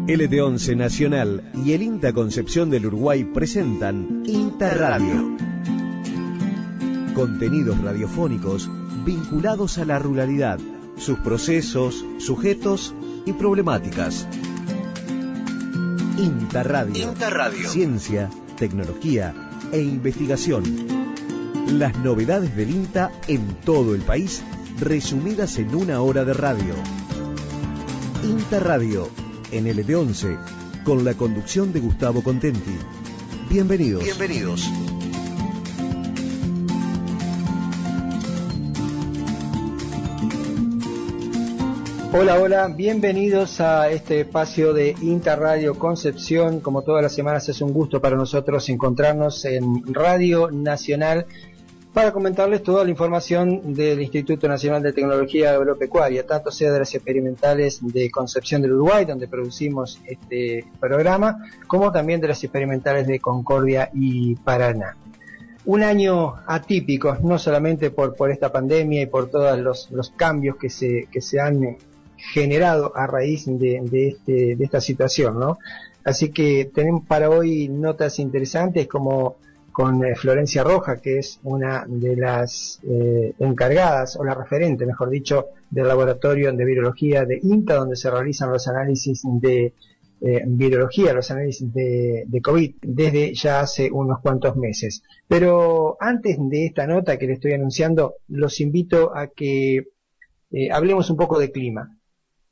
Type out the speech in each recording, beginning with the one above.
LT11 Nacional y el INTA Concepción del Uruguay presentan INTA Radio. Contenidos radiofónicos vinculados a la ruralidad, sus procesos, sujetos y problemáticas. INTA Radio. INTA Radio. Ciencia, tecnología e investigación. Las novedades del INTA en todo el país, resumidas en una hora de radio. INTA Radio, en LT11, con la conducción de Gustavo Contenti. Bienvenidos. Bienvenidos. Hola, hola, bienvenidos a este espacio de INTA Radio Concepción. Como todas las semanas es un gusto para nosotros encontrarnos en Radio Nacional para comentarles toda la información del Instituto Nacional de Tecnología Agropecuaria, tanto sea de las experimentales de Concepción del Uruguay, donde producimos este programa, como también de las experimentales de Concordia y Paraná. Un año atípico, no solamente por esta pandemia y por todos los cambios que se han generado a raíz de esta situación, ¿no? Así que tenemos para hoy notas interesantes como con Florencia Roja, que es una de las encargadas, o la referente, mejor dicho, del laboratorio de virología de INTA, donde se realizan los análisis de virología, los análisis de COVID, desde ya hace unos cuantos meses. Pero antes de esta nota que le estoy anunciando, los invito a que hablemos un poco de clima.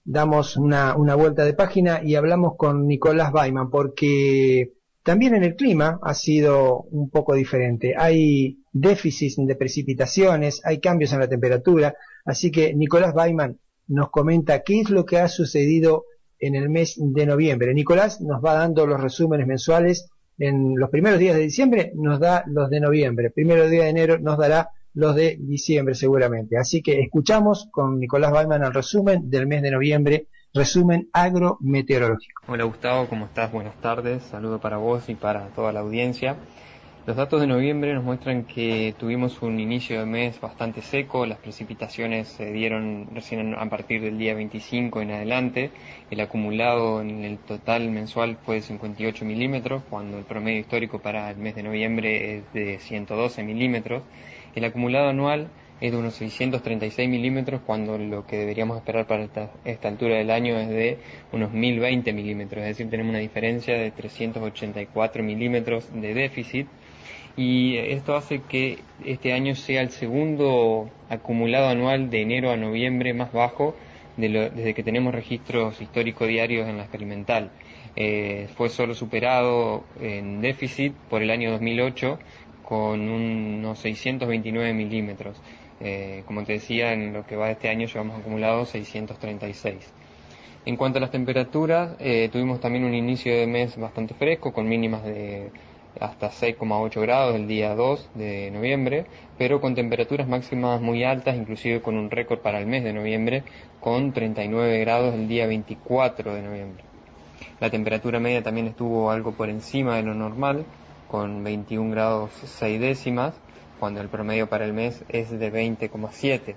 Damos una vuelta de página y hablamos con Nicolás Baiman, porque también en el clima ha sido un poco diferente. Hay déficits de precipitaciones, hay cambios en la temperatura, así que Nicolás Baiman nos comenta qué es lo que ha sucedido en el mes de noviembre. Nicolás nos va dando los resúmenes mensuales. En los primeros días de diciembre nos da los de noviembre, primero día de enero nos dará los de diciembre seguramente. Así que escuchamos con Nicolás Baiman el resumen del mes de noviembre, resumen agrometeorológico. Hola Gustavo, ¿cómo estás? Buenas tardes, saludo para vos y para toda la audiencia. Los datos de noviembre nos muestran que tuvimos un inicio de mes bastante seco, las precipitaciones se dieron recién a partir del día 25 en adelante, el acumulado en el total mensual fue de 58 milímetros, cuando el promedio histórico para el mes de noviembre es de 112 milímetros, el acumulado anual es de unos 636 milímetros, cuando lo que deberíamos esperar para esta altura del año es de unos 1020 milímetros, es decir, tenemos una diferencia de 384 milímetros de déficit, y esto hace que este año sea el segundo acumulado anual de enero a noviembre más bajo desde que tenemos registros históricos diarios en la experimental. Fue solo superado en déficit por el año 2008 con unos 629 milímetros. Como te decía, en lo que va de este año llevamos acumulados 636. En cuanto a las temperaturas, tuvimos también un inicio de mes bastante fresco, con mínimas de hasta 6,8 grados el día 2 de noviembre, pero con temperaturas máximas muy altas, inclusive con un récord para el mes de noviembre, con 39 grados el día 24 de noviembre. La temperatura media también estuvo algo por encima de lo normal, con 21 grados 6 décimas, cuando el promedio para el mes es de 20,7.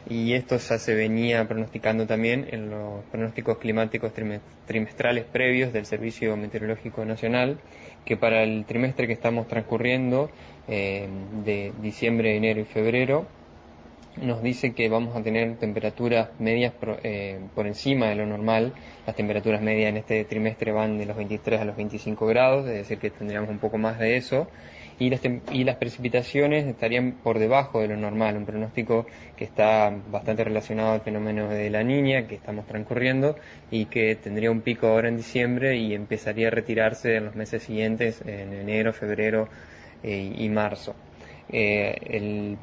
Y esto ya se venía pronosticando también en los pronósticos climáticos trimestrales previos del Servicio Meteorológico Nacional, que para el trimestre que estamos transcurriendo, de diciembre, enero y febrero, nos dice que vamos a tener temperaturas medias por encima de lo normal. Las temperaturas medias en este trimestre van de los 23 a los 25 grados, es decir que tendríamos un poco más de eso, y las precipitaciones estarían por debajo de lo normal, un pronóstico que está bastante relacionado al fenómeno de la Niña que estamos transcurriendo y que tendría un pico ahora en diciembre y empezaría a retirarse en los meses siguientes, en enero, febrero y marzo. El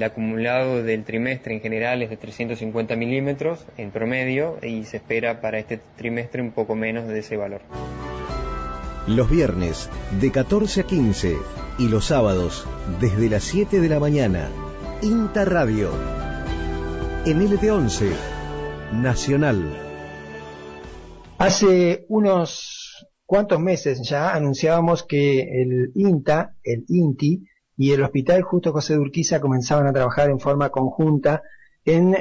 acumulado del trimestre en general es de 350 milímetros en promedio y se espera para este trimestre un poco menos de ese valor. Los viernes de 14 a 15 y los sábados desde las 7 de la mañana, INTA Radio, en LT11 Nacional. Hace unos cuantos meses ya anunciábamos que el INTA, el INTI y el Hospital Justo José de Urquiza comenzaban a trabajar en forma conjunta en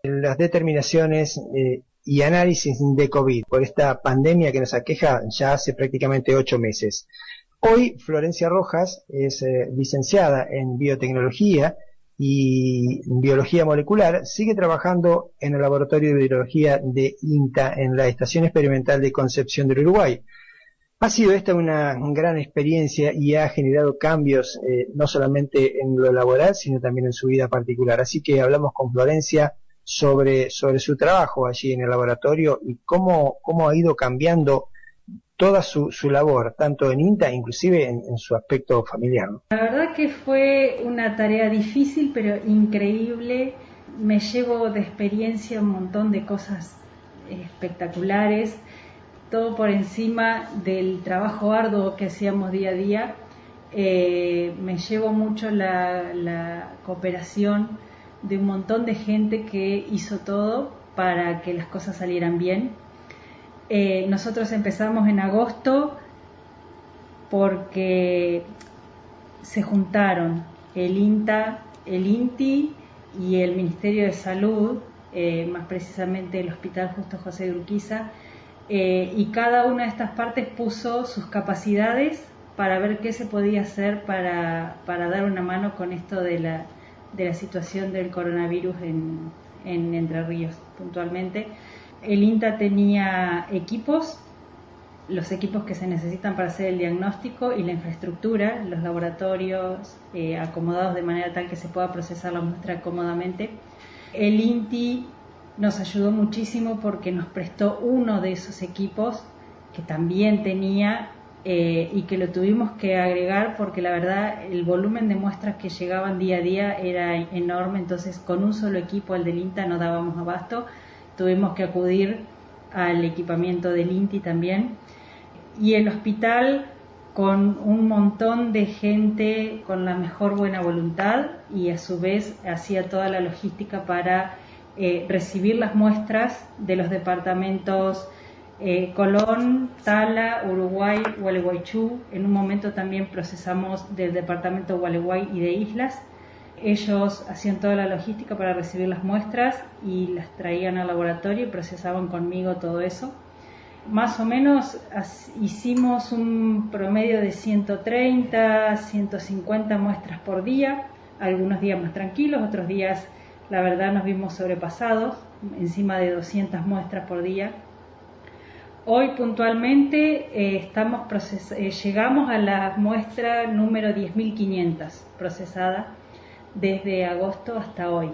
las determinaciones y análisis de COVID por esta pandemia que nos aqueja ya hace prácticamente 8 meses. Hoy Florencia Rojas es licenciada en biotecnología y biología molecular, sigue trabajando en el laboratorio de biología de INTA en la Estación Experimental de Concepción del Uruguay. Ha sido esta una gran experiencia y ha generado cambios no solamente en lo laboral, sino también en su vida particular. Así que hablamos con Florencia sobre su trabajo allí en el laboratorio y cómo ha ido cambiando toda su labor, tanto en INTA, inclusive en su aspecto familiar. La verdad que fue una tarea difícil, pero increíble. Me llevo de experiencia un montón de cosas espectaculares, todo por encima del trabajo arduo que hacíamos día a día. Me llevo mucho la cooperación de un montón de gente que hizo todo para que las cosas salieran bien. Nosotros empezamos en agosto porque se juntaron el INTA, el INTI y el Ministerio de Salud, más precisamente el Hospital Justo José de Urquiza, y cada una de estas partes puso sus capacidades para ver qué se podía hacer para dar una mano con esto de la situación del coronavirus en Entre Ríos puntualmente. El INTA tenía equipos, los equipos que se necesitan para hacer el diagnóstico y la infraestructura, los laboratorios acomodados de manera tal que se pueda procesar la muestra cómodamente. El INTI nos ayudó muchísimo porque nos prestó uno de esos equipos que también tenía y que lo tuvimos que agregar porque la verdad el volumen de muestras que llegaban día a día era enorme, entonces con un solo equipo, el del INTA, no dábamos abasto. Tuvimos que acudir al equipamiento del INTI también. Y el hospital, con un montón de gente con la mejor buena voluntad y a su vez hacía toda la logística para recibir las muestras de los departamentos Colón, Tala, Uruguay, Gualeguaychú. En un momento también procesamos del departamento Gualeguay y de Islas. Ellos hacían toda la logística para recibir las muestras y las traían al laboratorio y procesaban conmigo todo eso. Más o menos hicimos un promedio de 130, 150 muestras por día, algunos días más tranquilos, otros días la verdad nos vimos sobrepasados, encima de 200 muestras por día. Hoy puntualmente llegamos a la muestra número 10.500 procesada desde agosto hasta hoy.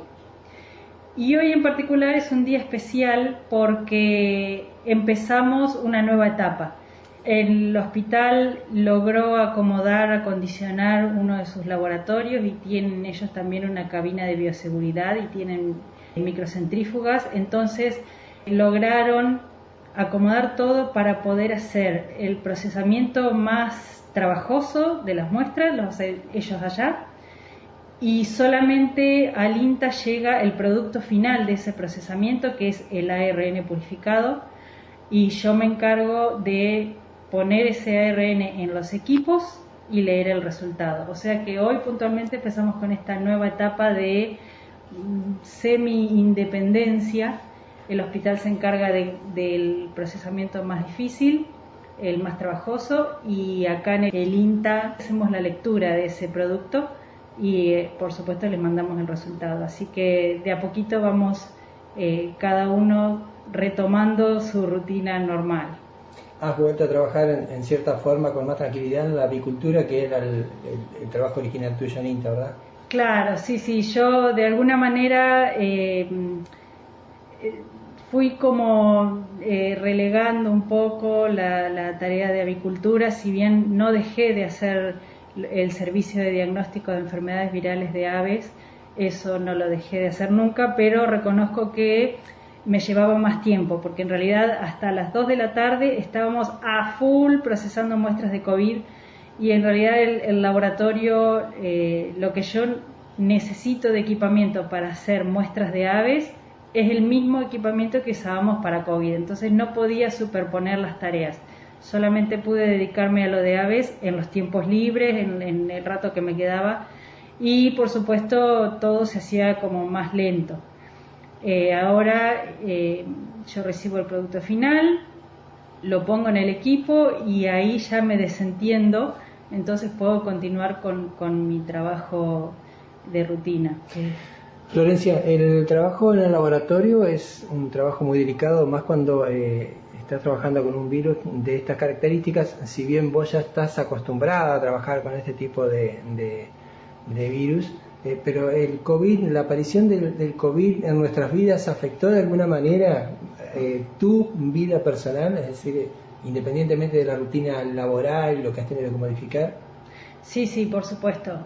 Y hoy en particular es un día especial porque empezamos una nueva etapa. El hospital logró acondicionar uno de sus laboratorios y tienen ellos también una cabina de bioseguridad y tienen microcentrífugas, entonces lograron acomodar todo para poder hacer el procesamiento más trabajoso de las muestras, lo hacen ellos allá, y solamente al INTA llega el producto final de ese procesamiento, que es el ARN purificado, y yo me encargo de poner ese ARN en los equipos y leer el resultado. O sea que hoy puntualmente empezamos con esta nueva etapa de semi-independencia. El hospital se encarga del procesamiento más difícil, el más trabajoso, y acá en el INTA hacemos la lectura de ese producto y por supuesto les mandamos el resultado. Así que de a poquito vamos cada uno retomando su rutina normal. Has vuelto a trabajar en cierta forma con más tranquilidad en la apicultura, que era el trabajo original tuyo en INTA, ¿verdad? Claro, sí, yo de alguna manera fui como relegando un poco la tarea de avicultura, si bien no dejé de hacer el servicio de diagnóstico de enfermedades virales de aves, eso no lo dejé de hacer nunca, pero reconozco que me llevaba más tiempo, porque en realidad hasta las 2 de la tarde estábamos a full procesando muestras de COVID y en realidad el laboratorio, lo que yo necesito de equipamiento para hacer muestras de aves es el mismo equipamiento que usábamos para COVID, entonces no podía superponer las tareas. Solamente pude dedicarme a lo de aves en los tiempos libres, en el rato que me quedaba, y por supuesto todo se hacía como más lento. Ahora yo recibo el producto final, lo pongo en el equipo y ahí ya me desentiendo, entonces puedo continuar con mi trabajo de rutina. Florencia, el trabajo en el laboratorio es un trabajo muy delicado, más cuando estás trabajando con un virus de estas características. Si bien vos ya estás acostumbrada a trabajar con este tipo de virus, pero el COVID, la aparición del COVID en nuestras vidas, ¿afectó de alguna manera tu vida personal? Es decir, independientemente de la rutina laboral y lo que has tenido que modificar. Sí, por supuesto.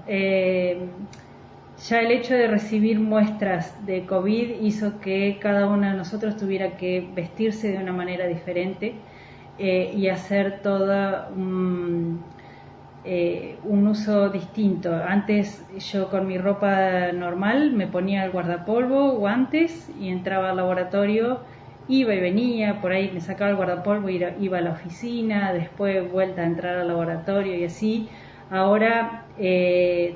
Ya el hecho de recibir muestras de COVID hizo que cada uno de nosotros tuviera que vestirse de una manera diferente y hacer todo un uso distinto. Antes yo con mi ropa normal me ponía el guardapolvo, guantes y entraba al laboratorio, iba y venía, por ahí me sacaba el guardapolvo y iba a la oficina, después vuelta a entrar al laboratorio y así. Ahora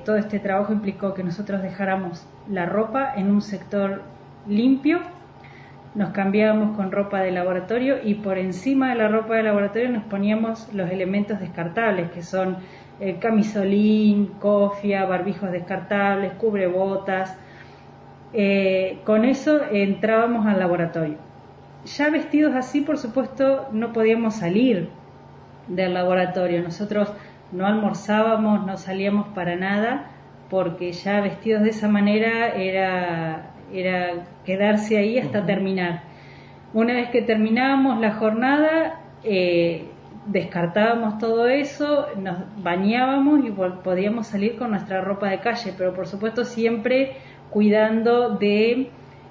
todo este trabajo implicó que nosotros dejáramos la ropa en un sector limpio, nos cambiábamos con ropa de laboratorio y por encima de la ropa de laboratorio nos poníamos los elementos descartables, que son camisolín, cofia, barbijos descartables, cubrebotas. Con eso entrábamos al laboratorio. Ya vestidos así, por supuesto, no podíamos salir del laboratorio. Nosotros no almorzábamos, no salíamos para nada, porque ya vestidos de esa manera era quedarse ahí hasta terminar. Una vez que terminábamos la jornada, descartábamos todo eso, nos bañábamos y podíamos salir con nuestra ropa de calle, pero por supuesto siempre cuidando de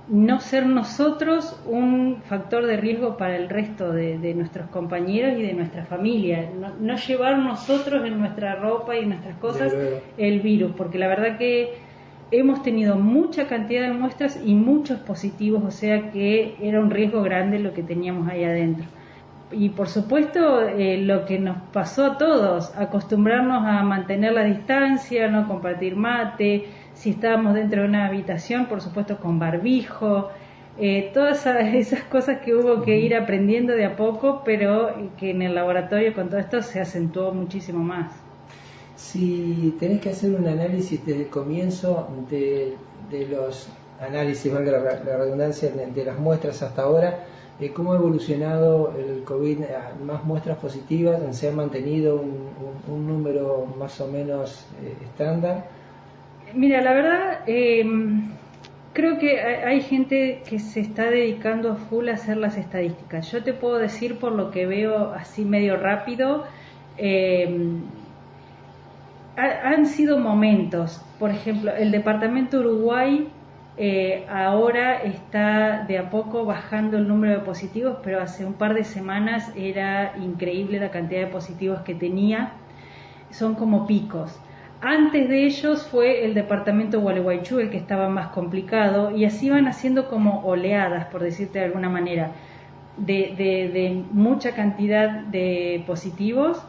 no ser nosotros un factor de riesgo para el resto de nuestros compañeros y de nuestra familia, no llevar nosotros en nuestra ropa y en nuestras cosas el virus, porque la verdad que hemos tenido mucha cantidad de muestras y muchos positivos, o sea que era un riesgo grande lo que teníamos ahí adentro. Y por supuesto lo que nos pasó a todos, acostumbrarnos a mantener la distancia, no compartir mate, si estábamos dentro de una habitación, por supuesto con barbijo, todas esas cosas que hubo que ir aprendiendo de a poco, pero que en el laboratorio con todo esto se acentuó muchísimo más. Si tenés que hacer un análisis desde el comienzo de los análisis, valga la redundancia, de las muestras hasta ahora, ¿cómo ha evolucionado el COVID? ¿Más muestras positivas? ¿Se ha mantenido un número más o menos estándar? Mira, la verdad, creo que hay gente que se está dedicando a full a hacer las estadísticas. Yo te puedo decir por lo que veo así medio rápido, han sido momentos. Por ejemplo, el departamento Uruguay ahora está de a poco bajando el número de positivos, pero hace un par de semanas era increíble la cantidad de positivos que tenía. Son como picos. Antes de ellos fue el departamento Gualeguaychú el que estaba más complicado, y así van haciendo como oleadas, por decirte de alguna manera, de mucha cantidad de positivos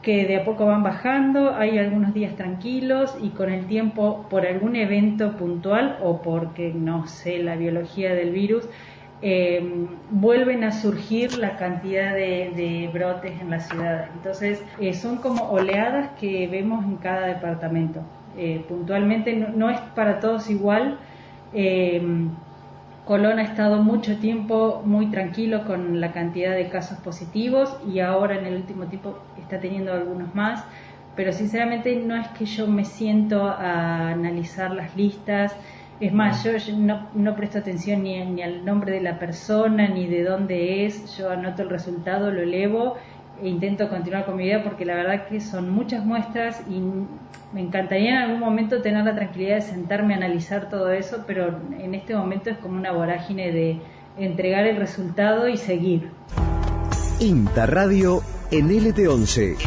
que de a poco van bajando. Hay algunos días tranquilos y con el tiempo, por algún evento puntual o porque no sé la biología del virus, vuelven a surgir la cantidad de brotes en la ciudad. Entonces son como oleadas que vemos en cada departamento. Puntualmente no es para todos igual. Colón ha estado mucho tiempo muy tranquilo con la cantidad de casos positivos y ahora en el último tiempo está teniendo algunos más, pero sinceramente no es que yo me siento a analizar las listas. Es más, yo no presto atención ni al nombre de la persona ni de dónde es. Yo anoto el resultado, lo elevo e intento continuar con mi vida, porque la verdad que son muchas muestras y me encantaría en algún momento tener la tranquilidad de sentarme a analizar todo eso, pero en este momento es como una vorágine de entregar el resultado y seguir. INTA Radio en LT11.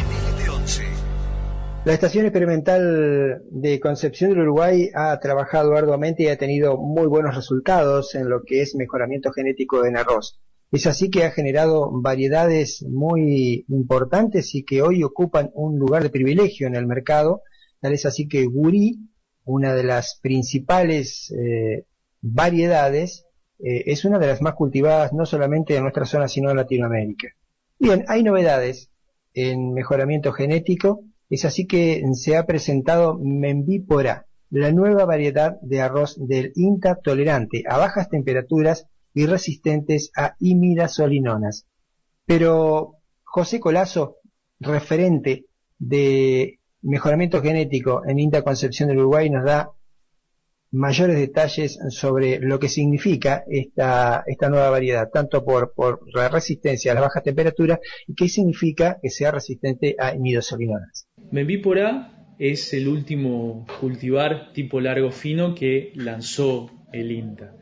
La Estación Experimental de Concepción del Uruguay ha trabajado arduamente y ha tenido muy buenos resultados en lo que es mejoramiento genético en arroz. Es así que ha generado variedades muy importantes y que hoy ocupan un lugar de privilegio en el mercado. Tal es así que Gurí, una de las principales variedades, es una de las más cultivadas no solamente en nuestra zona, sino en Latinoamérica. Bien, hay novedades en mejoramiento genético. Es así que se ha presentado Membipora, la nueva variedad de arroz del INTA tolerante a bajas temperaturas y resistentes a imidazolinonas. Pero José Colazo, referente de mejoramiento genético en INTA Concepción del Uruguay, nos da mayores detalles sobre lo que significa esta nueva variedad, tanto por la resistencia a las bajas temperaturas y qué significa que sea resistente a imidazolinonas. Membipora es el último cultivar tipo largo fino que lanzó el INTA.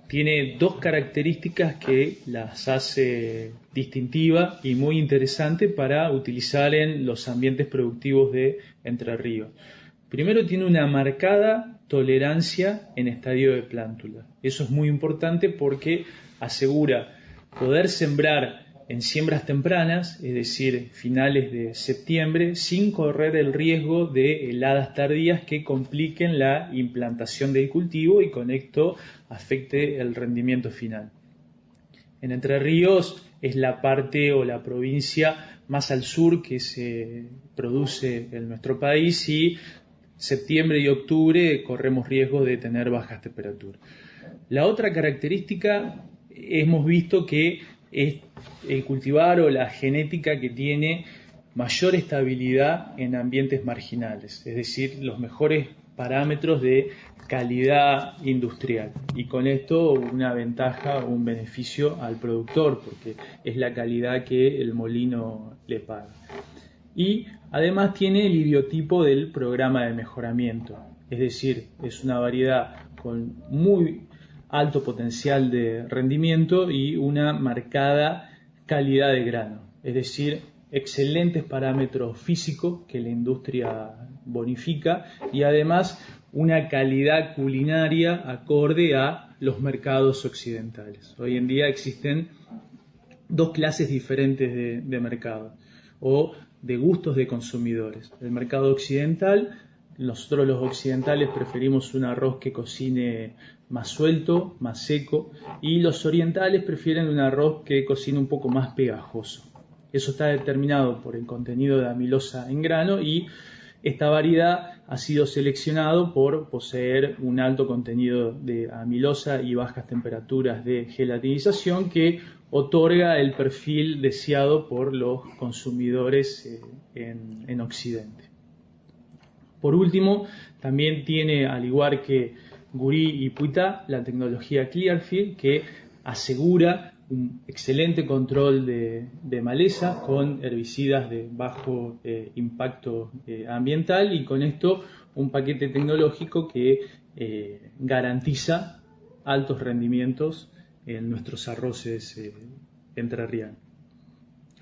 Tiene dos características que las hace distintiva y muy interesante para utilizar en los ambientes productivos de Entre Ríos. Primero, tiene una marcada tolerancia en estadio de plántula. Eso es muy importante porque asegura poder sembrar en siembras tempranas, es decir, finales de septiembre, sin correr el riesgo de heladas tardías que compliquen la implantación del cultivo y con esto afecte el rendimiento final. En Entre Ríos es la parte o la provincia más al sur que se produce en nuestro país y septiembre y octubre corremos riesgo de tener bajas temperaturas. La otra característica, hemos visto que es el cultivar o la genética que tiene mayor estabilidad en ambientes marginales, es decir, los mejores parámetros de calidad industrial y con esto una ventaja o un beneficio al productor porque es la calidad que el molino le paga. Y además tiene el idiotipo del programa de mejoramiento, es decir, es una variedad con muy alto potencial de rendimiento y una marcada calidad de grano, es decir, excelentes parámetros físicos que la industria bonifica y además una calidad culinaria acorde a los mercados occidentales. Hoy en día existen dos clases diferentes de mercado o de gustos de consumidores. El mercado occidental, nosotros los occidentales preferimos un arroz que cocine más suelto, más seco, y los orientales prefieren un arroz que cocine un poco más pegajoso. Eso está determinado por el contenido de amilosa en grano y esta variedad ha sido seleccionado por poseer un alto contenido de amilosa y bajas temperaturas de gelatinización que otorga el perfil deseado por los consumidores en Occidente. Por último, también tiene, al igual que Gurí y Puitá, la tecnología Clearfield que asegura un excelente control de maleza con herbicidas de bajo impacto ambiental y con esto un paquete tecnológico que garantiza altos rendimientos en nuestros arroces entrerrianos.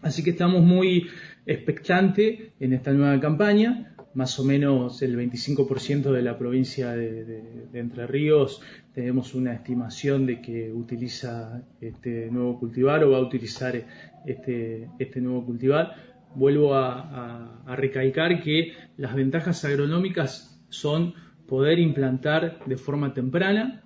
Así que estamos muy expectantes en esta nueva campaña. Más o menos el 25% de la provincia de Entre Ríos tenemos una estimación de que utiliza este nuevo cultivar o va a utilizar este nuevo cultivar. Vuelvo a recalcar que las ventajas agronómicas son poder implantar de forma temprana,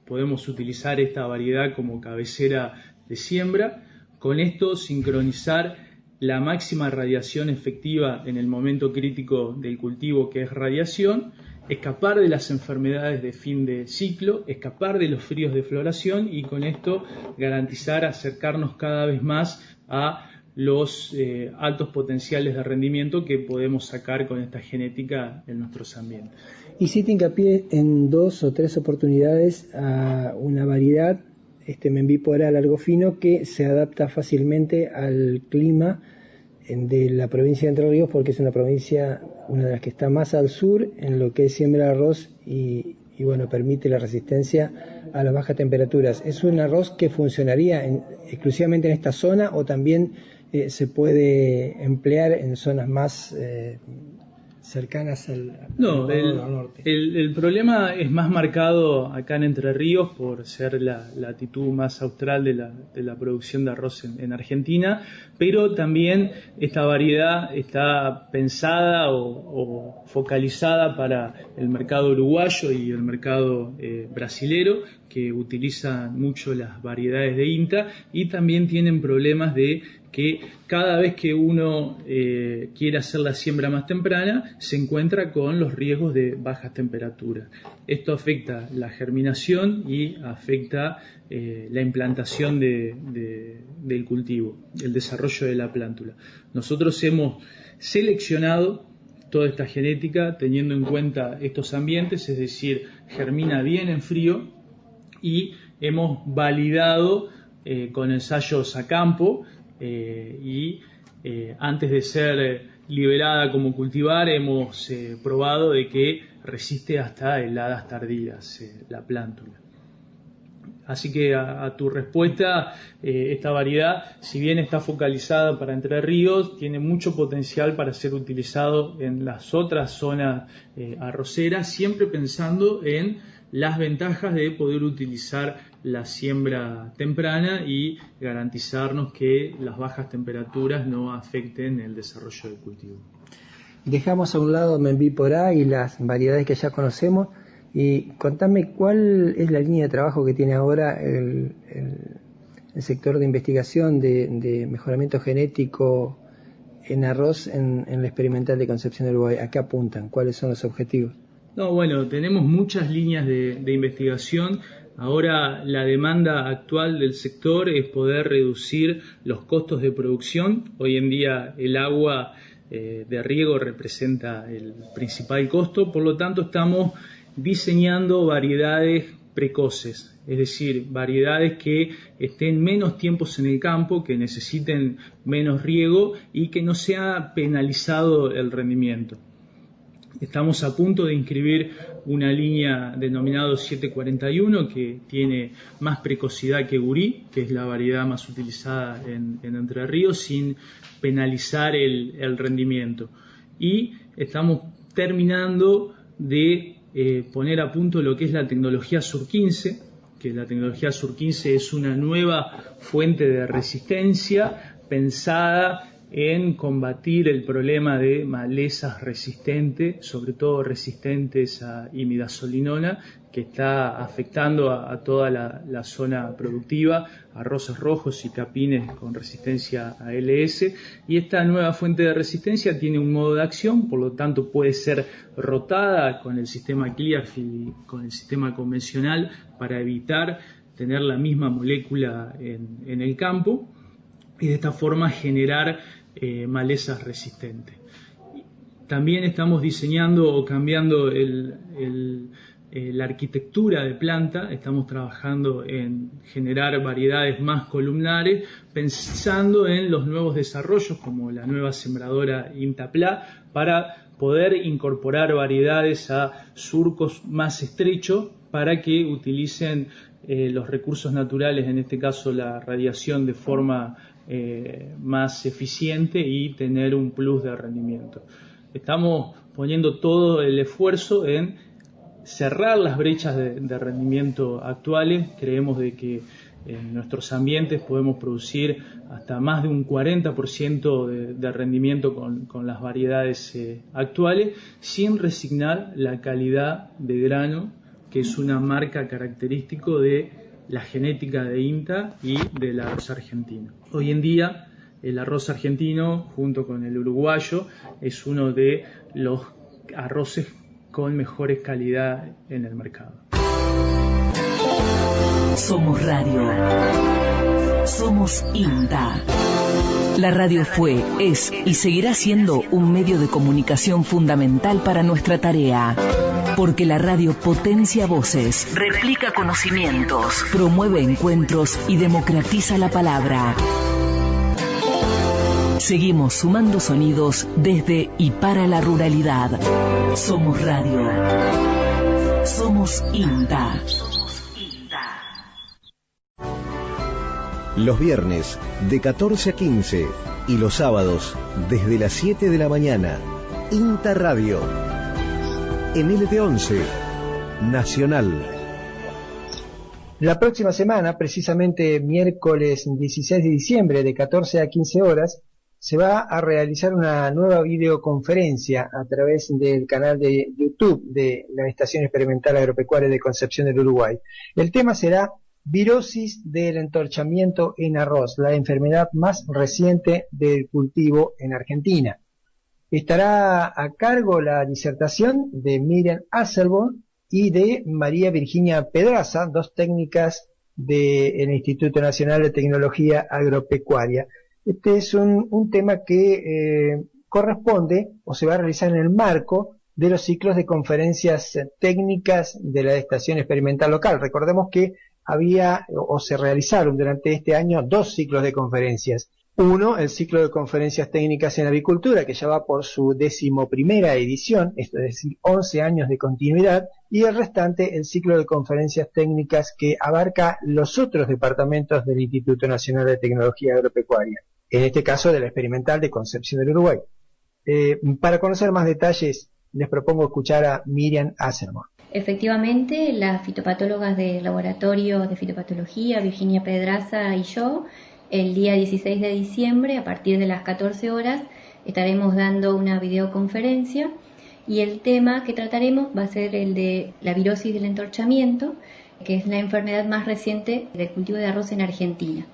podemos utilizar esta variedad como cabecera de siembra, con esto sincronizar la máxima radiación efectiva en el momento crítico del cultivo, que es radiación, escapar de las enfermedades de fin de ciclo, escapar de los fríos de floración y con esto garantizar acercarnos cada vez más a los altos potenciales de rendimiento que podemos sacar con esta genética en nuestros ambientes. Hiciste hincapié en 2 o 3 oportunidades a una variedad, Membipora largo fino, que se adapta fácilmente al clima de la provincia de Entre Ríos porque es una provincia, una de las que está más al sur en lo que es siembra de arroz y bueno, permite la resistencia a las bajas temperaturas. ¿Es un arroz que funcionaría exclusivamente en esta zona o también se puede emplear en zonas más cercanas al norte? El problema es más marcado acá en Entre Ríos por ser la latitud más austral de la producción de arroz en Argentina, pero también esta variedad está pensada o focalizada para el mercado uruguayo y el mercado brasilero, que utilizan mucho las variedades de INTA y también tienen problemas de que cada vez que uno quiere hacer la siembra más temprana se encuentra con los riesgos de bajas temperaturas. Esto afecta la germinación y afecta la implantación del cultivo, el desarrollo de la plántula. Nosotros hemos seleccionado toda esta genética teniendo en cuenta estos ambientes, es decir, germina bien en frío, y hemos validado con ensayos a campo y antes de ser liberada como cultivar hemos probado de que resiste hasta heladas tardías la plántula. Así que a tu respuesta, esta variedad, si bien está focalizada para Entre Ríos, tiene mucho potencial para ser utilizado en las otras zonas arroceras, siempre pensando en las ventajas de poder utilizar la siembra temprana y garantizarnos que las bajas temperaturas no afecten el desarrollo del cultivo. Dejamos a un lado Menví-Porá y las variedades que ya conocemos. Y contame cuál es la línea de trabajo que tiene ahora el sector de investigación de mejoramiento genético en arroz en la experimental de Concepción del Uruguay. ¿A qué apuntan? ¿Cuáles son los objetivos? No, bueno, tenemos muchas líneas de investigación. Ahora la demanda actual del sector es poder reducir los costos de producción. Hoy en día el agua de riego representa el principal costo, por lo tanto estamos diseñando variedades precoces, es decir, variedades que estén menos tiempos en el campo, que necesiten menos riego y que no sea penalizado el rendimiento. Estamos a punto de inscribir una línea denominada 741 que tiene más precocidad que Gurí, que es la variedad más utilizada en Entre Ríos, sin penalizar el rendimiento. Y estamos terminando de poner a punto lo que es la tecnología Sur 15, que la tecnología Sur 15 es una nueva fuente de resistencia pensada en combatir el problema de malezas resistentes, sobre todo resistentes a imidazolinona, que está afectando a toda la zona productiva, arroces rojos y capines con resistencia a LS, y esta nueva fuente de resistencia tiene un modo de acción, por lo tanto puede ser rotada con el sistema Clearfield y con el sistema convencional para evitar tener la misma molécula en el campo y de esta forma generar malezas resistentes. También estamos diseñando o cambiando la arquitectura de planta, estamos trabajando en generar variedades más columnares, pensando en los nuevos desarrollos como la nueva sembradora INTA-PLA para poder incorporar variedades a surcos más estrechos para que utilicen los recursos naturales, en este caso la radiación, de forma más eficiente y tener un plus de rendimiento. Estamos poniendo todo el esfuerzo en cerrar las brechas de rendimiento actuales. Creemos de que en nuestros ambientes podemos producir hasta más de un 40% de rendimiento con las variedades actuales, sin resignar la calidad de grano, que es una marca característico de la genética de INTA y del arroz argentino. Hoy en día el arroz argentino, junto con el uruguayo, es uno de los arroces con mejores calidad en el mercado. Somos radio. Somos INTA. La radio fue, es y seguirá siendo un medio de comunicación fundamental para nuestra tarea. Porque la radio potencia voces, replica conocimientos, promueve encuentros y democratiza la palabra. Seguimos sumando sonidos desde y para la ruralidad. Somos radio. Somos INTA. Los viernes de 14 a 15 y los sábados desde las 7 de la mañana. INTA Radio. En LT11 Nacional. La próxima semana, precisamente miércoles 16 de diciembre de 14 a 15 horas, se va a realizar una nueva videoconferencia a través del canal de YouTube de la Estación Experimental Agropecuaria de Concepción del Uruguay. El tema será virosis del entorchamiento en arroz, la enfermedad más reciente del cultivo en Argentina. Estará a cargo la disertación de Miriam Asselborn y de María Virginia Pedraza, dos técnicas del Instituto Nacional de Tecnología Agropecuaria. Este es un tema que corresponde o se va a realizar en el marco de los ciclos de conferencias técnicas de la Estación Experimental Local. Recordemos que había o se realizaron durante este año 2 ciclos de conferencias. Uno, el ciclo de conferencias técnicas en avicultura, que ya va por su 11ª edición, esto es decir, 11 años de continuidad, y el restante, el ciclo de conferencias técnicas que abarca los otros departamentos del Instituto Nacional de Tecnología Agropecuaria, en este caso de la Experimental de Concepción del Uruguay. Para conocer más detalles, les propongo escuchar a Miriam Asselborn. Efectivamente, las fitopatólogas del Laboratorio de Fitopatología, Virginia Pedraza y yo, el día 16 de diciembre, a partir de las 14 horas, estaremos dando una videoconferencia y el tema que trataremos va a ser el de la virosis del entorchamiento, que es la enfermedad más reciente del cultivo de arroz en Argentina.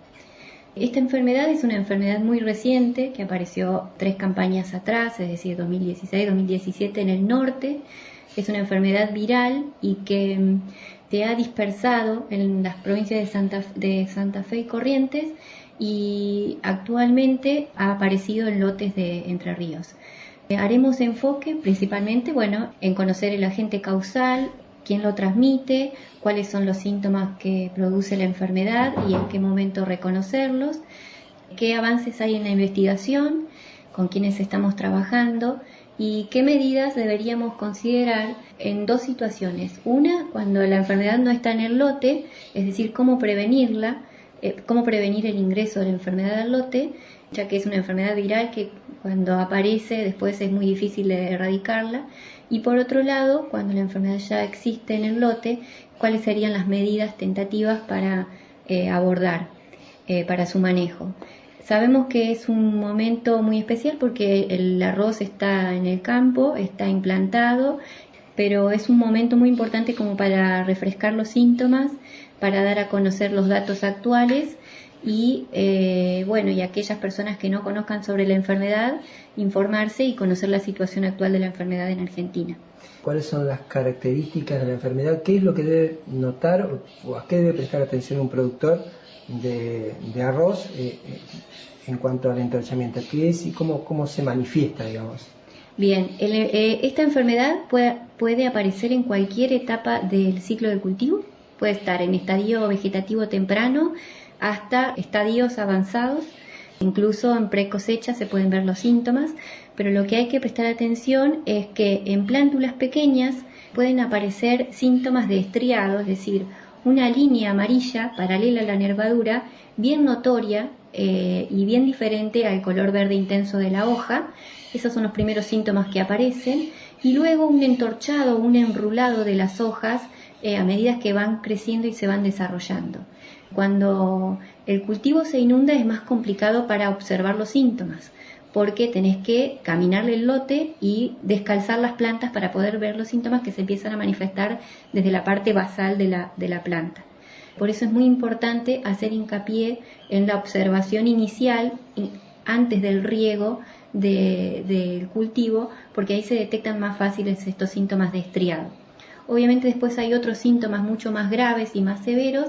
Esta enfermedad es una enfermedad muy reciente que apareció 3 campañas atrás, es decir, 2016-2017 en el norte. Es una enfermedad viral y que se ha dispersado en las provincias de Santa Fe y Corrientes y actualmente ha aparecido en lotes de Entre Ríos. Haremos enfoque principalmente en conocer el agente causal, quién lo transmite, cuáles son los síntomas que produce la enfermedad y en qué momento reconocerlos, qué avances hay en la investigación, con quiénes estamos trabajando y qué medidas deberíamos considerar en 2 situaciones. Una, cuando la enfermedad no está en el lote, es decir, cómo prevenirla, cómo prevenir el ingreso de la enfermedad al lote, ya que es una enfermedad viral que cuando aparece después es muy difícil de erradicarla. Y por otro lado, cuando la enfermedad ya existe en el lote, cuáles serían las medidas tentativas para abordar, para su manejo. Sabemos que es un momento muy especial porque el arroz está en el campo, está implantado, pero es un momento muy importante como para refrescar los síntomas, para dar a conocer los datos actuales y y aquellas personas que no conozcan sobre la enfermedad, informarse y conocer la situación actual de la enfermedad en Argentina. ¿Cuáles son las características de la enfermedad? ¿Qué es lo que debe notar o a qué debe prestar atención un productor de arroz en cuanto al entorchamiento? ¿Qué es y cómo se manifiesta, digamos? Bien, esta enfermedad puede aparecer en cualquier etapa del ciclo del cultivo. Puede estar en estadio vegetativo temprano hasta estadios avanzados, incluso en precosecha se pueden ver los síntomas, pero lo que hay que prestar atención es que en plántulas pequeñas pueden aparecer síntomas de estriado, es decir, una línea amarilla paralela a la nervadura, bien notoria y bien diferente al color verde intenso de la hoja. Esos son los primeros síntomas que aparecen, y luego un entorchado, un enrulado de las hojas a medida que van creciendo y se van desarrollando. Cuando el cultivo se inunda es más complicado para observar los síntomas, porque tenés que caminarle el lote y descalzar las plantas para poder ver los síntomas que se empiezan a manifestar desde la parte basal de la planta. Por eso es muy importante hacer hincapié en la observación inicial antes del riego del cultivo, porque ahí se detectan más fáciles estos síntomas de estriado. Obviamente después hay otros síntomas mucho más graves y más severos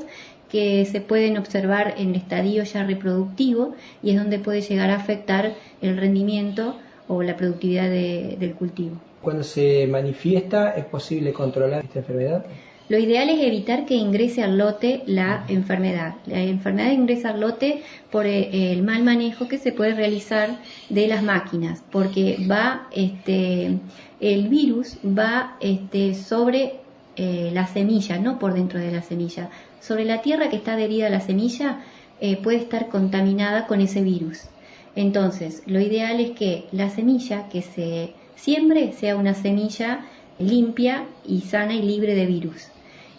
que se pueden observar en el estadio ya reproductivo y es donde puede llegar a afectar el rendimiento o la productividad del cultivo. Cuando se manifiesta, ¿es posible controlar esta enfermedad? Lo ideal es evitar que ingrese al lote la enfermedad. La enfermedad ingresa al lote por el mal manejo que se puede realizar de las máquinas, porque el virus va sobre la semilla, no por dentro de la semilla. Sobre la tierra que está adherida a la semilla puede estar contaminada con ese virus. Entonces, lo ideal es que la semilla que se siembre sea una semilla limpia y sana y libre de virus.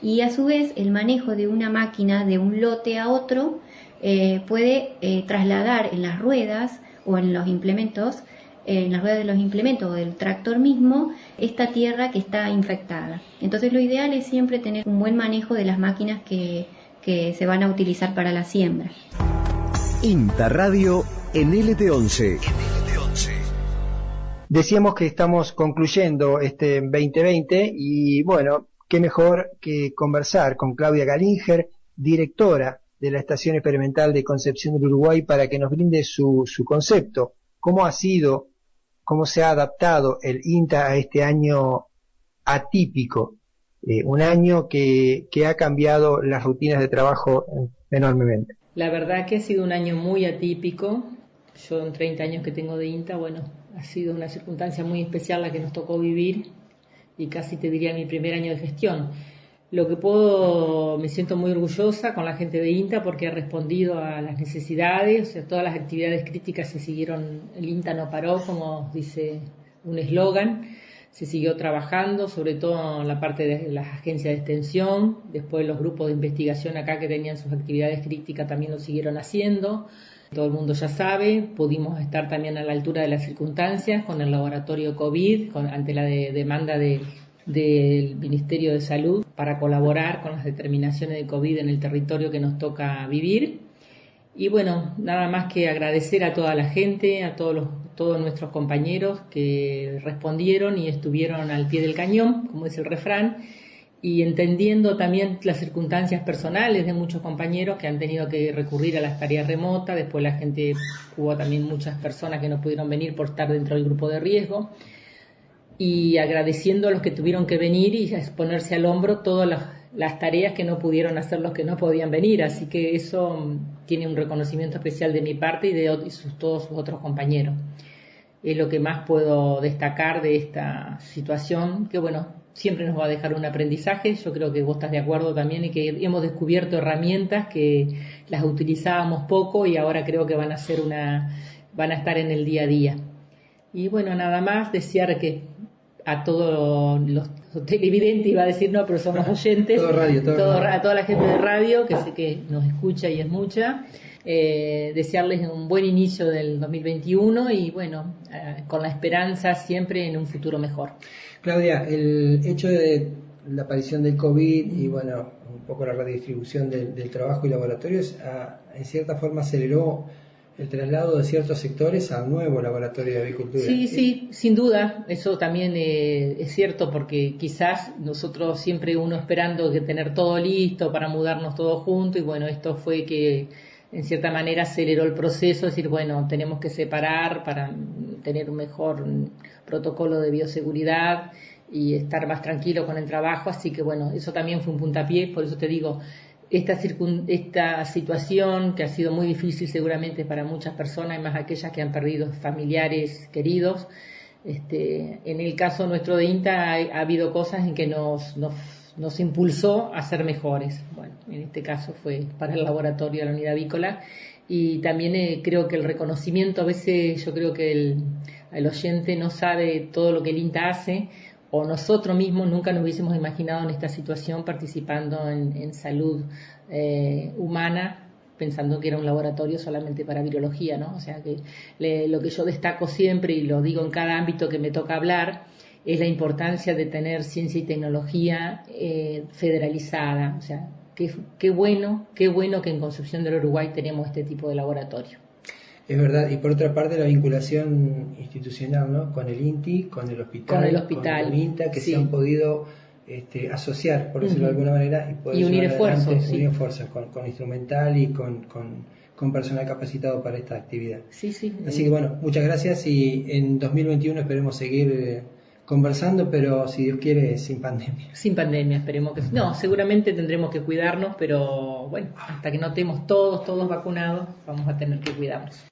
Y a su vez, el manejo de una máquina de un lote a otro puede trasladar en las ruedas o en los implementos, en las ruedas de los implementos o del tractor mismo, esta tierra que está infectada. Entonces lo ideal es siempre tener un buen manejo de las máquinas que se van a utilizar para la siembra. INTA Radio en LT11. Decíamos que estamos concluyendo este 2020 y bueno, qué mejor que conversar con Claudia Galinger, directora de la Estación Experimental de Concepción del Uruguay, para que nos brinde su concepto. ¿Cómo ha sido, cómo se ha adaptado el INTA a este año atípico? Un año que ha cambiado las rutinas de trabajo enormemente. La verdad que ha sido un año muy atípico. Yo en 30 años que tengo de INTA, bueno, ha sido una circunstancia muy especial la que nos tocó vivir y casi te diría mi primer año de gestión. Lo que me siento muy orgullosa con la gente de INTA porque ha respondido a las necesidades, o sea, todas las actividades críticas se siguieron, el INTA no paró, como dice un eslogan, se siguió trabajando, sobre todo en la parte de las agencias de extensión, después los grupos de investigación acá que tenían sus actividades críticas también lo siguieron haciendo. Todo el mundo ya sabe, pudimos estar también a la altura de las circunstancias con el laboratorio COVID, ante la demanda del Ministerio de Salud para colaborar con las determinaciones de COVID en el territorio que nos toca vivir. Y bueno, nada más que agradecer a toda la gente, a todos nuestros compañeros que respondieron y estuvieron al pie del cañón, como dice el refrán, y entendiendo también las circunstancias personales de muchos compañeros que han tenido que recurrir a las tareas remotas. Después hubo también muchas personas que no pudieron venir por estar dentro del grupo de riesgo, y agradeciendo a los que tuvieron que venir y a exponerse al hombro todas las tareas que no pudieron hacer los que no podían venir, así que eso tiene un reconocimiento especial de mi parte y de todos sus otros compañeros. Es lo que más puedo destacar de esta situación, que bueno, siempre nos va a dejar un aprendizaje. Yo creo que vos estás de acuerdo también y que hemos descubierto herramientas que las utilizábamos poco y ahora creo que van a estar en el día a día. Y bueno, nada más desear que a todos los televidentes, iba a decir no, pero somos oyentes, a toda la gente de radio que sé que nos escucha y es mucha, desearles un buen inicio del 2021 y bueno, con la esperanza siempre en un futuro mejor. Claudia, el hecho de la aparición del COVID y bueno, un poco la redistribución del trabajo y laboratorios, en cierta forma aceleró el traslado de ciertos sectores al nuevo laboratorio de avicultura. Sí, sin duda, eso también es cierto, porque quizás nosotros siempre uno esperando que tener todo listo para mudarnos todos juntos, y bueno, esto fue que en cierta manera aceleró el proceso, es decir, bueno, tenemos que separar para tener un mejor protocolo de bioseguridad y estar más tranquilo con el trabajo, así que bueno, eso también fue un puntapié, por eso te digo, esta situación que ha sido muy difícil seguramente para muchas personas, y más aquellas que han perdido familiares queridos. En el caso nuestro de INTA ha habido cosas en que nos impulsó a ser mejores. Bueno, en este caso fue para el laboratorio de la unidad avícola, y también creo que el reconocimiento, a veces yo creo que el oyente no sabe todo lo que el INTA hace, o nosotros mismos nunca nos hubiésemos imaginado en esta situación participando en salud humana, pensando que era un laboratorio solamente para virología, ¿no? O sea que lo que yo destaco siempre, y lo digo en cada ámbito que me toca hablar, es la importancia de tener ciencia y tecnología federalizada. O sea, qué bueno que en Concepción del Uruguay tenemos este tipo de laboratorio. Es verdad, y por otra parte la vinculación institucional, ¿no? Con el INTI, con el hospital, con el INTA, que sí, se han podido asociar, por decirlo de alguna manera, y unir esfuerzos, unir esfuerzos con instrumental y con personal capacitado para esta actividad. Sí. Así que bueno, muchas gracias, y en 2021 esperemos seguir conversando, pero si Dios quiere, sin pandemia. Sin pandemia, esperemos que... No, seguramente tendremos que cuidarnos, pero bueno, hasta que no estemos todos vacunados, vamos a tener que cuidarnos.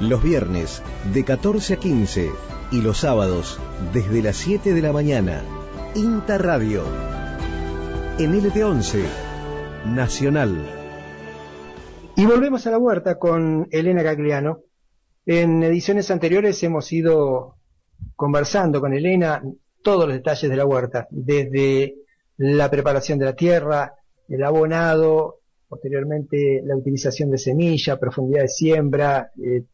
Los viernes de 14 a 15 y los sábados desde las 7 de la mañana, INTA Radio, en LT11, Nacional. Y volvemos a la huerta con Elena Gagliano. En ediciones anteriores hemos ido conversando con Elena todos los detalles de la huerta, desde la preparación de la tierra, el abonado, posteriormente la utilización de semilla, profundidad de siembra,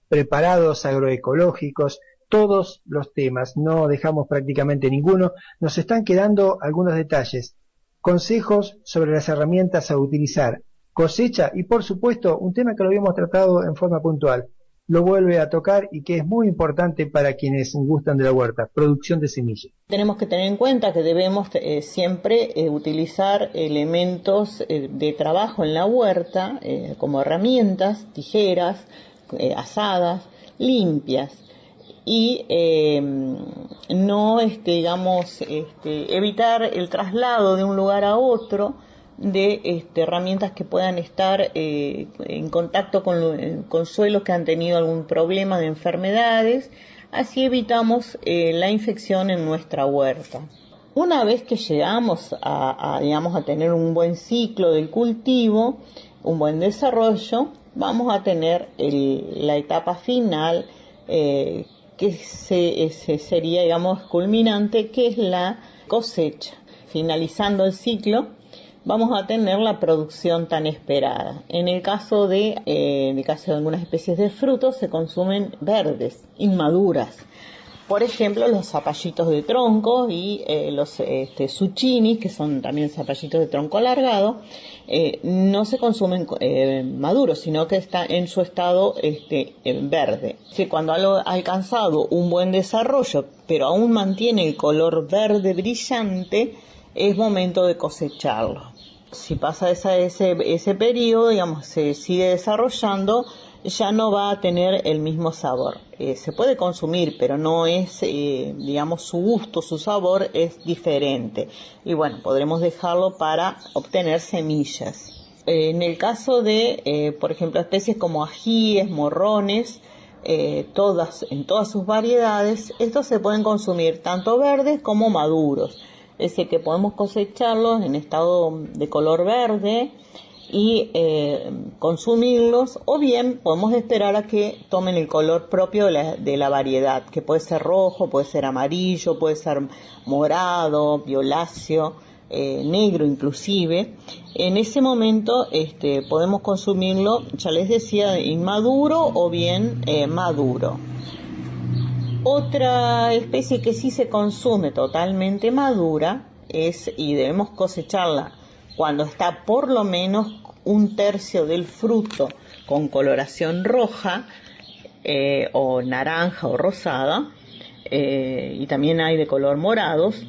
preparados agroecológicos, todos los temas, no dejamos prácticamente ninguno. Nos están quedando algunos detalles, consejos sobre las herramientas a utilizar, cosecha y por supuesto un tema que lo habíamos tratado en forma puntual, lo vuelve a tocar y que es muy importante para quienes gustan de la huerta, producción de semillas. Tenemos que tener en cuenta que debemos siempre utilizar elementos de trabajo en la huerta como herramientas, tijeras, asadas, limpias y no, evitar el traslado de un lugar a otro de herramientas que puedan estar en contacto con suelos que han tenido algún problema de enfermedades, así evitamos la infección en nuestra huerta. Una vez que llegamos a tener un buen ciclo del cultivo, un buen desarrollo, vamos a tener la etapa final que sería, culminante, que es la cosecha. Finalizando el ciclo, vamos a tener la producción tan esperada. En el caso de algunas especies de frutos, se consumen verdes, inmaduras. Por ejemplo, los zapallitos de tronco y los zucchinis, que son también zapallitos de tronco alargado, no se consumen maduros, sino que está en su estado verde. Que cuando ha alcanzado un buen desarrollo, pero aún mantiene el color verde brillante, es momento de cosecharlo. Si pasa ese periodo, se sigue desarrollando, ya no va a tener el mismo sabor. Se puede consumir, pero no es, su gusto, su sabor es diferente. Y bueno, podremos dejarlo para obtener semillas. En el caso de, por ejemplo, especies como ajíes, morrones, en todas sus variedades, estos se pueden consumir tanto verdes como maduros. Es decir, que podemos cosecharlos en estado de color verde y consumirlos, o bien podemos esperar a que tomen el color propio de la variedad, que puede ser rojo, puede ser amarillo, puede ser morado, violáceo, negro inclusive. En ese momento podemos consumirlo, ya les decía, inmaduro o bien maduro. Otra especie que sí se consume totalmente madura y debemos cosecharla cuando está por lo menos un tercio del fruto con coloración roja o naranja o rosada, y también hay de color morados,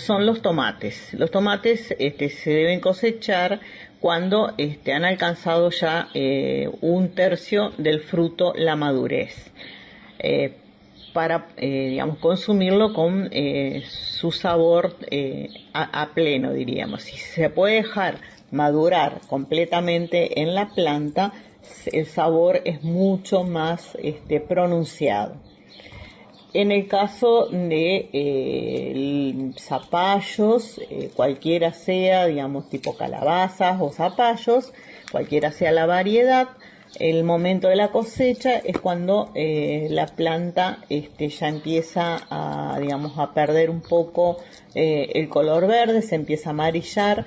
son los tomates. Los tomates se deben cosechar cuando han alcanzado ya un tercio del fruto la madurez. Para consumirlo con su sabor a pleno, diríamos. Si se puede dejar madurar completamente en la planta, el sabor es mucho más pronunciado. En el caso de zapallos, cualquiera sea, tipo calabazas o zapallos, cualquiera sea la variedad, el momento de la cosecha es cuando la planta ya empieza a perder un poco el color verde, se empieza a amarillar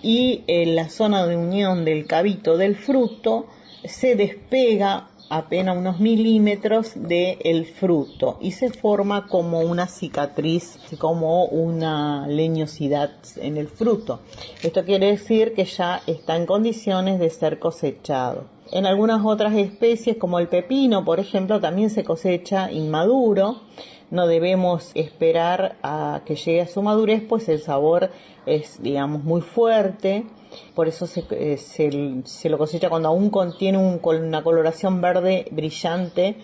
y en la zona de unión del cabito del fruto se despega apenas unos milímetros del fruto y se forma como una cicatriz, como una leñosidad en el fruto. Esto quiere decir que ya está en condiciones de ser cosechado. En algunas otras especies, como el pepino, por ejemplo, también se cosecha inmaduro. No debemos esperar a que llegue a su madurez, pues el sabor es, muy fuerte. Por eso se lo cosecha cuando aún contiene una coloración verde brillante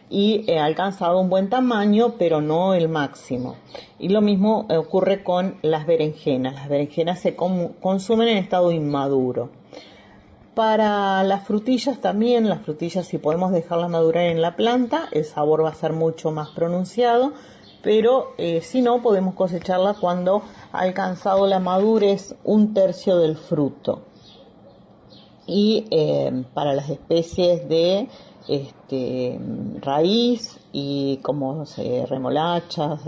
y ha alcanzado un buen tamaño, pero no el máximo. Y lo mismo ocurre con las berenjenas. Las berenjenas se consumen en estado inmaduro. Para las frutillas también, las frutillas si podemos dejarlas madurar en la planta, el sabor va a ser mucho más pronunciado, pero si no, podemos cosecharla cuando ha alcanzado la madurez un tercio del fruto. Y para las especies de raíz y como remolachas,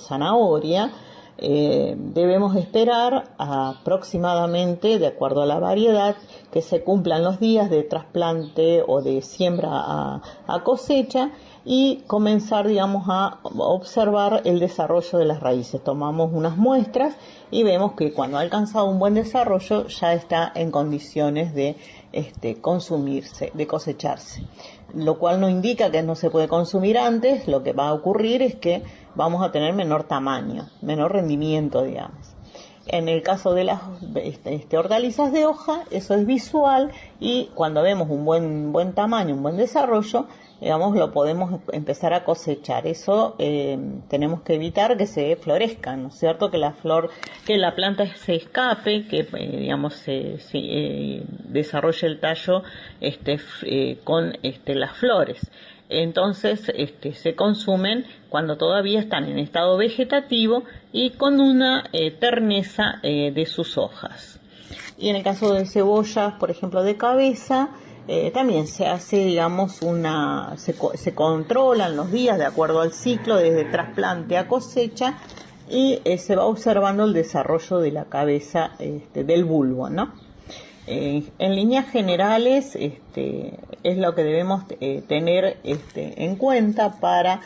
zanahoria, Debemos esperar aproximadamente, de acuerdo a la variedad, que se cumplan los días de trasplante o de siembra a cosecha y comenzar, digamos, a observar el desarrollo de las raíces. Tomamos unas muestras y vemos que cuando ha alcanzado un buen desarrollo ya está en condiciones de consumirse, de cosecharse. Lo cual no indica que no se puede consumir antes. Lo que va a ocurrir es que vamos a tener menor tamaño, menor rendimiento, digamos. En el caso de las hortalizas de hoja, eso es visual, y cuando vemos un buen tamaño, un buen desarrollo, digamos, lo podemos empezar a cosechar. Eso tenemos que evitar que se florezcan, ¿no es cierto? Que la planta se escape, que digamos se desarrolle el tallo con las flores. Entonces se consumen cuando todavía están en estado vegetativo y con una terneza de sus hojas. Y en el caso de cebollas, por ejemplo, de cabeza, también se hace, digamos, se controlan los días de acuerdo al ciclo, desde trasplante a cosecha, y se va observando el desarrollo de la cabeza del bulbo, ¿no? En líneas generales es lo que debemos tener en cuenta para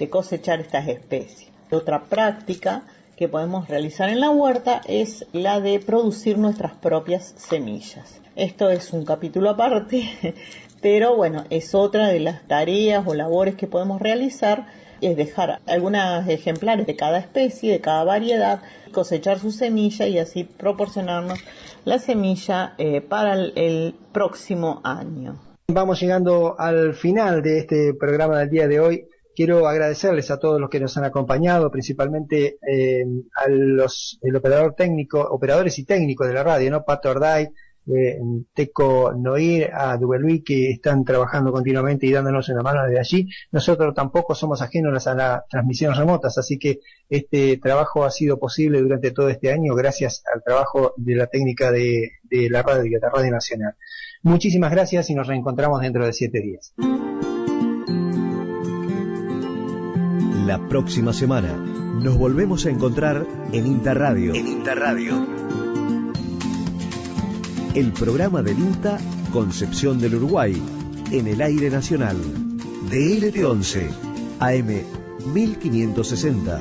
cosechar estas especies. Otra práctica que podemos realizar en la huerta es la de producir nuestras propias semillas. Esto es un capítulo aparte, pero bueno, es otra de las tareas o labores que podemos realizar, es dejar algunos ejemplares de cada especie, de cada variedad, cosechar su semilla y así proporcionarnos la semilla para el próximo año. Vamos llegando al final de este programa del día de hoy. Quiero agradecerles a todos los que nos han acompañado, principalmente operadores y técnicos de la radio, ¿no? Pato Orday, Teco Noir, a Dubeluí, que están trabajando continuamente y dándonos una mano desde allí. Nosotros tampoco somos ajenos a las transmisiones remotas, así que este trabajo ha sido posible durante todo este año gracias al trabajo de la técnica de la Radio Nacional. Muchísimas gracias y nos reencontramos dentro de 7 días. La próxima semana nos volvemos a encontrar en INTA Radio. El programa del INTA Concepción del Uruguay, en el aire nacional, de LT11, AM 1560.